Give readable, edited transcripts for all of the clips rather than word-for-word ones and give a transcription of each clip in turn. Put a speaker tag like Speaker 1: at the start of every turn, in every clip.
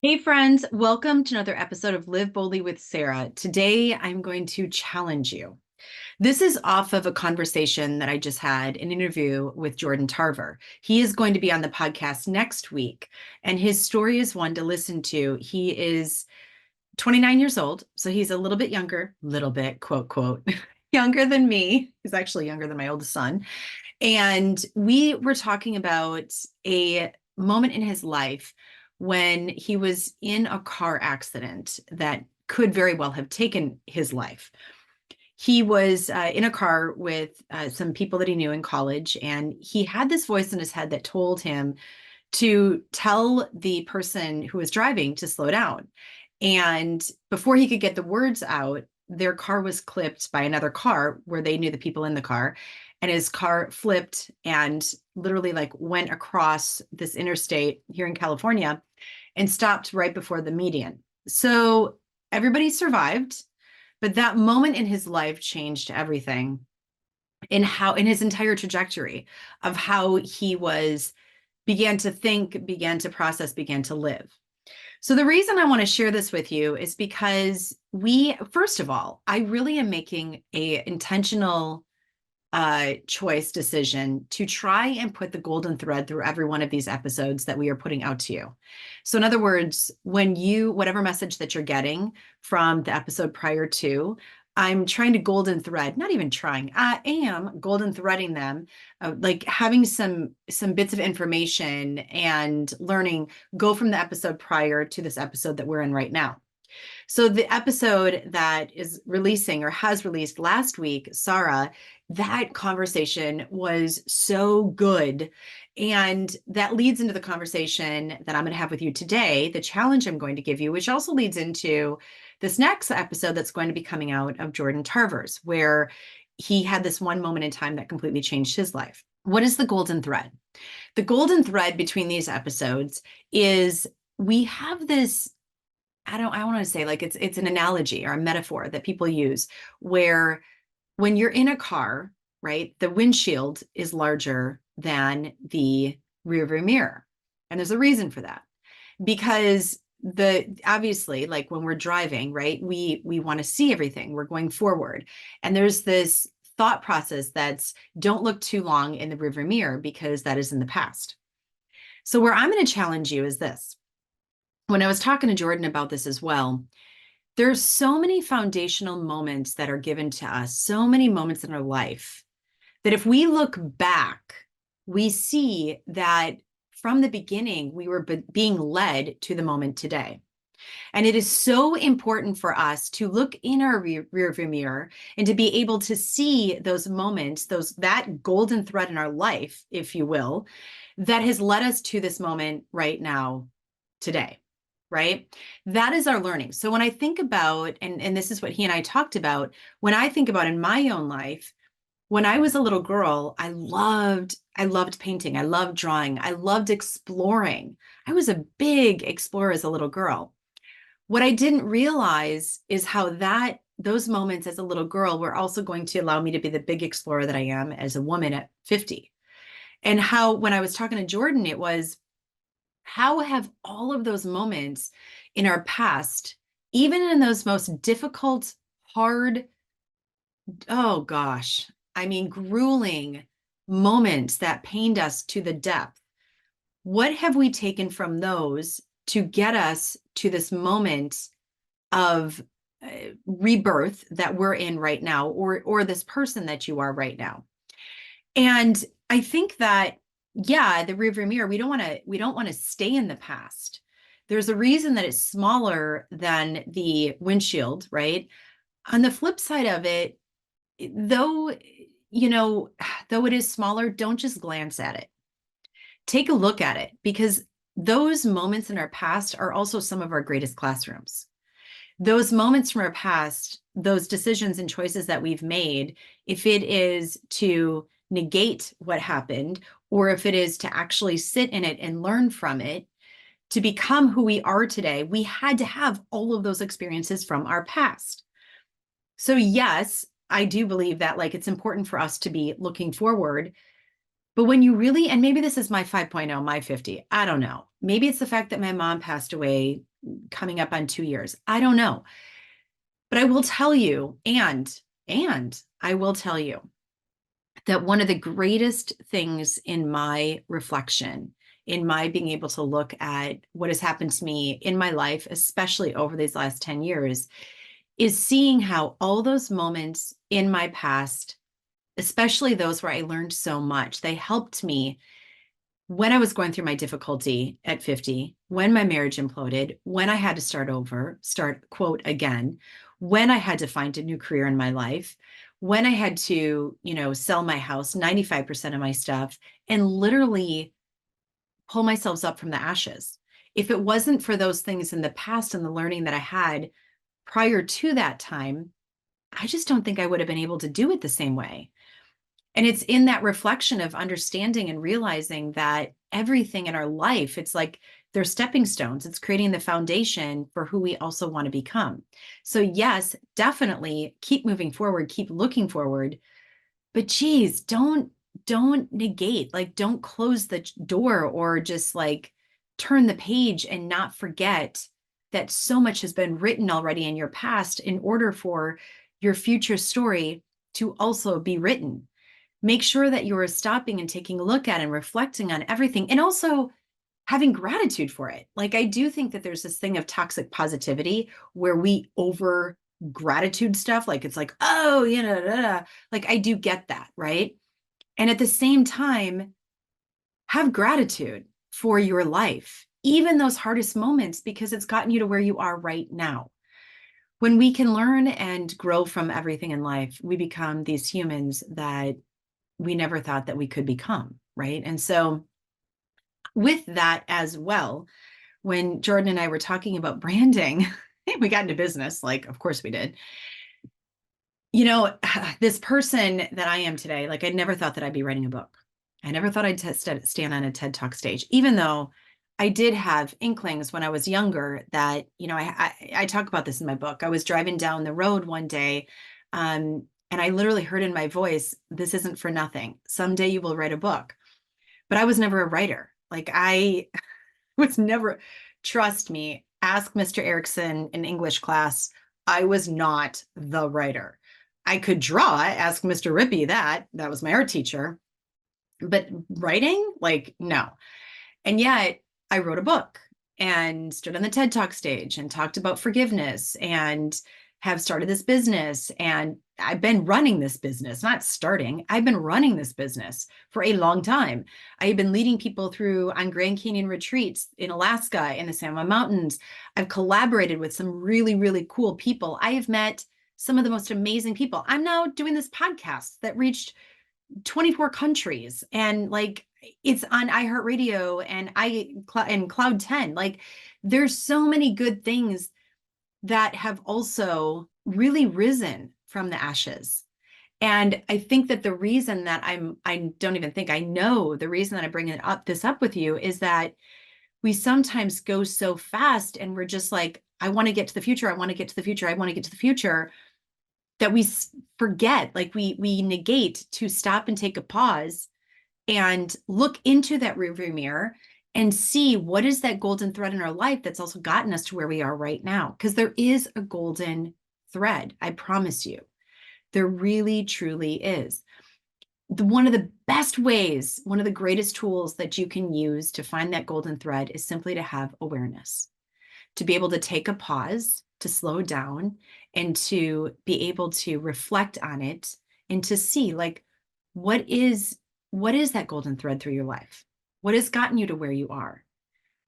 Speaker 1: Hey friends, welcome to another episode of Live Boldly with Sara. Today I'm going to challenge you. This is off of a conversation that I just had, an interview with Jordan Tarver. He is going to be on the podcast next week, and his story is one to listen to. He is 29 years old, so he's a little bit younger, little bit, quote, quote, younger than me. He's actually younger than my oldest son. And we were talking about a moment in his life when he was in a car accident that could very well have taken his life. He was in a car with some people that he knew in college, and he had this voice in his head that told him to tell the person who was driving to slow down. And before he could get the words out, their car was clipped by another car where they knew the people in the car. And his car flipped and literally like went across this interstate here in California and stopped right before the median. So everybody survived, but that moment in his life changed everything in his entire trajectory of how he was began to think, began to process, began to live. So the reason I want to share this with you is because first of all, I really am making a intentional choice decision to try and put the golden thread through every one of these episodes that we are putting out to you. So in other words, whatever message that you're getting from the episode prior to, I'm trying to golden thread, not even trying, I am golden threading them, like having some bits of information and learning go from the episode prior to this episode that we're in right now. So the episode that is releasing or has released last week, Sara, that conversation was so good. And that leads into the conversation that I'm going to have with you today, the challenge I'm going to give you, which also leads into this next episode that's going to be coming out of Jordan Tarver's, where he had this one moment in time that completely changed his life. What is the golden thread? The golden thread between these episodes is we have this I want to say like it's an analogy or a metaphor that people use where when you're in a car, right, the windshield is larger than the rear view mirror. And there's a reason for that. Because the obviously like when we're driving, right, we want to see everything. We're going forward. And there's this thought process that's don't look too long in the rear view mirror because that is in the past. So where I'm going to challenge you is this. When I was talking to Jordan about this as well, there's so many foundational moments that are given to us, so many moments in our life that if we look back, we see that from the beginning, we were being led to the moment today. And it is so important for us to look in our rear view mirror and to be able to see those moments, that golden thread in our life, if you will, that has led us to this moment right now, today. Right? That is our learning. So when I think about, and this is what he and I talked about, when I think about in my own life, when I was a little girl, I loved painting. I loved drawing. I loved exploring. I was a big explorer as a little girl. What I didn't realize is how those moments as a little girl were also going to allow me to be the big explorer that I am as a woman at 50. And how when I was talking to Jordan, it was how have all of those moments in our past, even in those most difficult, hard, oh gosh, I mean, grueling moments that pained us to the depth, what have we taken from those to get us to this moment of rebirth that we're in right now, or this person that you are right now? And I think that, yeah, the rearview mirror, we don't want to stay in the past. There's a reason that it's smaller than the windshield, right? On the flip side of it, though, you know, though it is smaller, don't just glance at it. Take a look at it because those moments in our past are also some of our greatest classrooms. Those moments from our past, those decisions and choices that we've made, if it is to negate what happened, or if it is to actually sit in it and learn from it, to become who we are today, we had to have all of those experiences from our past. So yes, I do believe that like it's important for us to be looking forward. But when you really, and maybe this is my 5.0, my 50, I don't know. Maybe it's the fact that my mom passed away coming up on 2 years. I don't know. But I will tell you, and I will tell you that one of the greatest things in my reflection, in my being able to look at what has happened to me in my life, especially over these last 10 years, is seeing how all those moments in my past, especially those where I learned so much, they helped me when I was going through my difficulty at 50, when my marriage imploded, when I had to start over, start quote again, when I had to find a new career in my life, when I had to, sell my house, 95% of my stuff, and literally pull myself up from the ashes. If it wasn't for those things in the past and the learning that I had prior to that time, I just don't think I would have been able to do it the same way. And it's in that reflection of understanding and realizing that everything in our life, it's like they're stepping stones. It's creating the foundation for who we also want to become. So yes, definitely keep moving forward, keep looking forward. But geez, don't negate, like don't close the door or just like turn the page and not forget that so much has been written already in your past in order for your future story to also be written. Make sure that you are stopping and taking a look at and reflecting on everything and also having gratitude for it. Like, I do think that there's this thing of toxic positivity where we over gratitude stuff. Like, it's like, oh, da, da. Like, I do get that. Right. And at the same time, have gratitude for your life, even those hardest moments, because it's gotten you to where you are right now. When we can learn and grow from everything in life, we become these humans that we never thought that we could become, right? And so with that as well, when Jordan and I were talking about branding, we got into business, like, of course we did. This person that I am today, like, I never thought that I'd be writing a book. I never thought I'd stand on a TED Talk stage, even though I did have inklings when I was younger that, I talk about this in my book. I was driving down the road one day, and I literally heard in my voice, this isn't for nothing. Someday you will write a book. But I was never a writer. Like, I was never, trust me, ask Mr. Erickson in English class. I was not the writer. I could draw, ask Mr. Rippey that. That was my art teacher. But writing, like, no. And yet I wrote a book and stood on the TED Talk stage and talked about forgiveness and have started this business. And I've been running this business, not starting. I've been running this business for a long time. I've been leading people through on Grand Canyon retreats in Alaska, in the San Juan Mountains. I've collaborated with some really, really cool people. I have met some of the most amazing people. I'm now doing this podcast that reached 24 countries, and like, it's on iHeartRadio and Cloud 10. Like, there's so many good things that have also really risen from the ashes. And I think that the reason that I don't even think I know the reason that I bring this up with you is that we sometimes go so fast and we're just like, I want to get to the future. I want to get to the future. I want to get to the future, that we forget, like we negate to stop and take a pause and look into that rearview mirror and see what is that golden thread in our life that's also gotten us to where we are right now. Because there is a golden thread, I promise you. There really, truly is. One of the best ways, one of the greatest tools that you can use to find that golden thread is simply to have awareness, to be able to take a pause, to slow down, and to be able to reflect on it and to see, like, what is that golden thread through your life? What has gotten you to where you are?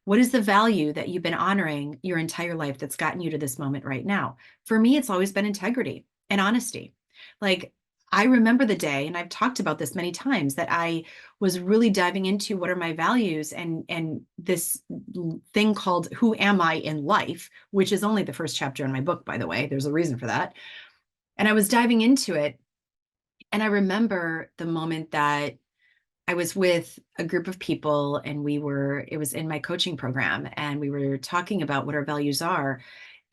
Speaker 1: What is the value that you've been honoring your entire life that's gotten you to this moment right now? For me, it's always been integrity and honesty. Like, I remember the day, and I've talked about this many times, that I was really diving into what are my values and this thing called Who Am I in Life, which is only the first chapter in my book, by the way. There's a reason for that. And I was diving into it. And I remember the moment that I was with a group of people and it was in my coaching program, and we were talking about what our values are.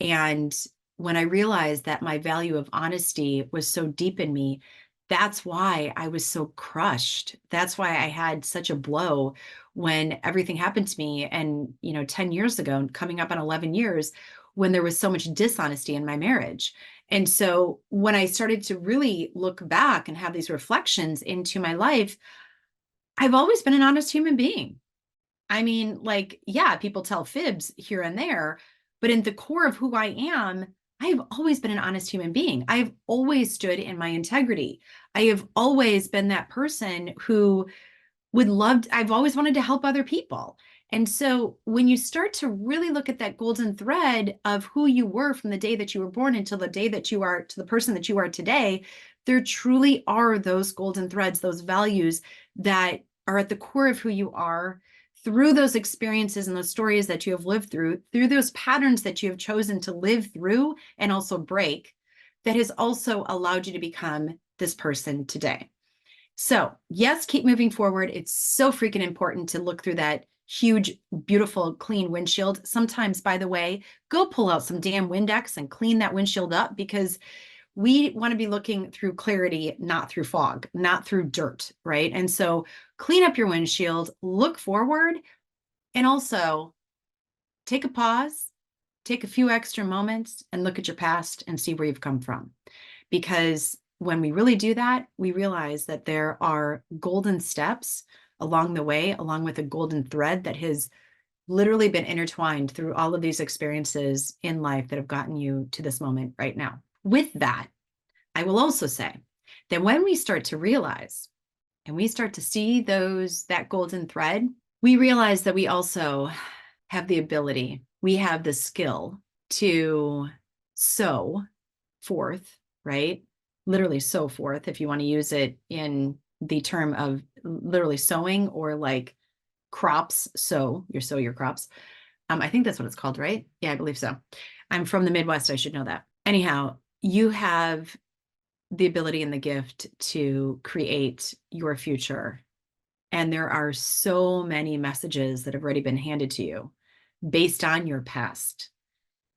Speaker 1: And when I realized that my value of honesty was so deep in me, That's why I was so crushed. That's why I had such a blow when everything happened to me. And, 10 years ago, coming up on 11 years, when there was so much dishonesty in my marriage. And so when I started to really look back and have these reflections into my life, I've always been an honest human being. I mean, like, yeah, people tell fibs here and there, but in the core of who I am, I have always been an honest human being. I've always stood in my integrity. I have always been that person who I've always wanted to help other people. And so when you start to really look at that golden thread of who you were from the day that you were born until the day that you are to the person that you are today, there truly are those golden threads, those values that are at the core of who you are through those experiences and those stories that you have lived through those patterns that you have chosen to live through and also break, that has also allowed you to become this person today. So, yes, keep moving forward. It's so freaking important to look through that huge, beautiful, clean windshield. Sometimes, by the way, go pull out some damn Windex and clean that windshield up, because we want to be looking through clarity, not through fog, not through dirt, right? And so, clean up your windshield, look forward, and also take a pause, take a few extra moments, and look at your past and see where you've come from. Because when we really do that, we realize that there are golden steps along the way, along with a golden thread that has literally been intertwined through all of these experiences in life that have gotten you to this moment right now. With that, I will also say that when we start to realize and we start to see that golden thread, we realize that we also have the ability, we have the skill to sow forth, right? Literally sow forth, if you want to use it in the term of literally sowing, or like crops, sow your crops. I think that's what it's called, right? Yeah, I believe so. I'm from the Midwest. I should know that. Anyhow, you have the ability and the gift to create your future. And there are so many messages that have already been handed to you based on your past,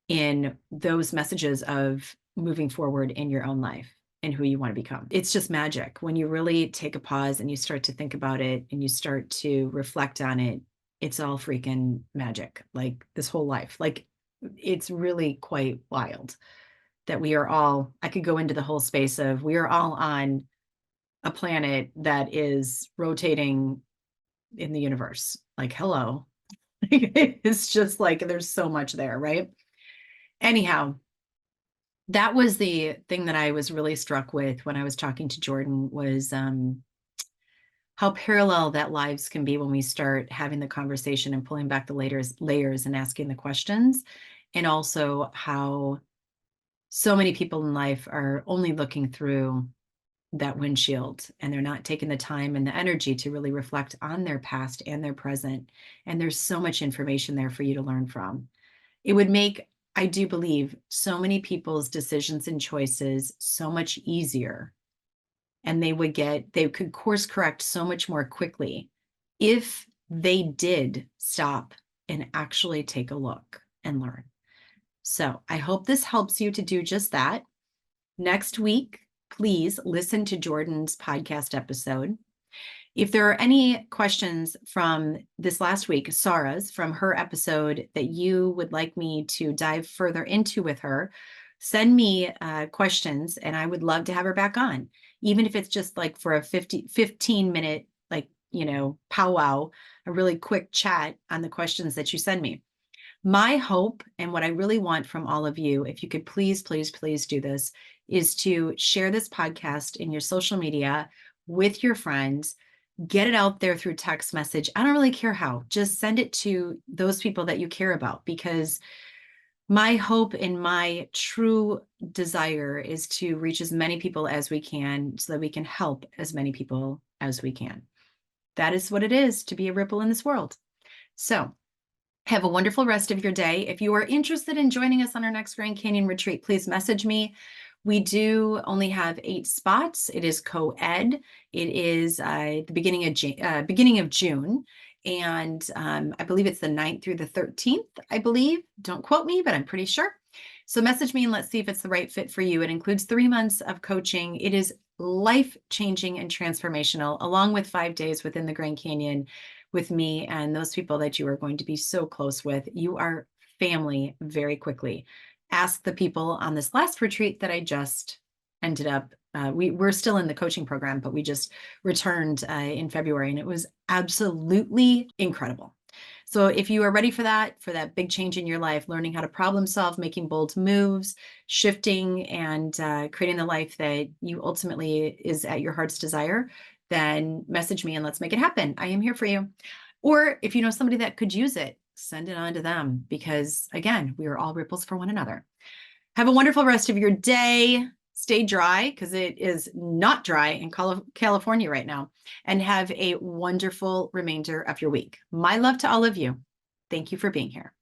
Speaker 1: in those messages of moving forward in your own life and who you want to become. It's just magic when you really take a pause and you start to think about it and you start to reflect on it. It's all freaking magic, like this whole life. Like, it's really quite wild that I could go into the whole space of, we are all on a planet that is rotating in the universe. Like, hello. It's just like there's so much there, right? Anyhow, that was the thing that I was really struck with when I was talking to Jordan, was how parallel that lives can be when we start having the conversation and pulling back the layers and asking the questions. And also how so many people in life are only looking through that windshield, and they're not taking the time and the energy to really reflect on their past and their present. And there's so much information there for you to learn from. It would make, I do believe, so many people's decisions and choices so much easier. And they could course correct so much more quickly if they did stop and actually take a look and learn. So I hope this helps you to do just that. Next week, please listen to Jordan's podcast episode. If there are any questions from this last week, Sara's, from her episode, that you would like me to dive further into with her, send me questions, and I would love to have her back on, even if it's just like for a 15-minute, like, powwow, a really quick chat on the questions that you send me. My hope, and what I really want from all of you, if you could please, please, please do this, is to share this podcast in your social media with your friends. Get it out there through text message. I don't really care how. Just send it to those people that you care about, because my hope and my true desire is to reach as many people as we can, so that we can help as many people as we can. That is what it is to be a ripple in this world. So have a wonderful rest of your day. If you are interested in joining us on our next Grand Canyon retreat, please message me. We do only have 8 spots. It is co-ed. It is the beginning of June. And I believe it's the 9th through the 13th, I believe. Don't quote me, but I'm pretty sure. So message me and let's see if it's the right fit for you. It includes 3 months of coaching. It is life-changing and transformational, along with 5 days within the Grand Canyon with me and those people that you are going to be so close with. You are family very quickly. Ask the people on this last retreat that I just ended up, we're still in the coaching program, but we just returned in February, and it was absolutely incredible. So if you are ready for that big change in your life, learning how to problem solve, making bold moves, shifting, and creating the life that you ultimately is at your heart's desire, then message me and let's make it happen. I am here for you. Or if you know somebody that could use it, send it on to them, because again, we are all ripples for one another. Have a wonderful rest of your day. Stay dry, because it is not dry in California right now. And have a wonderful remainder of your week. My love to all of you. Thank you for being here.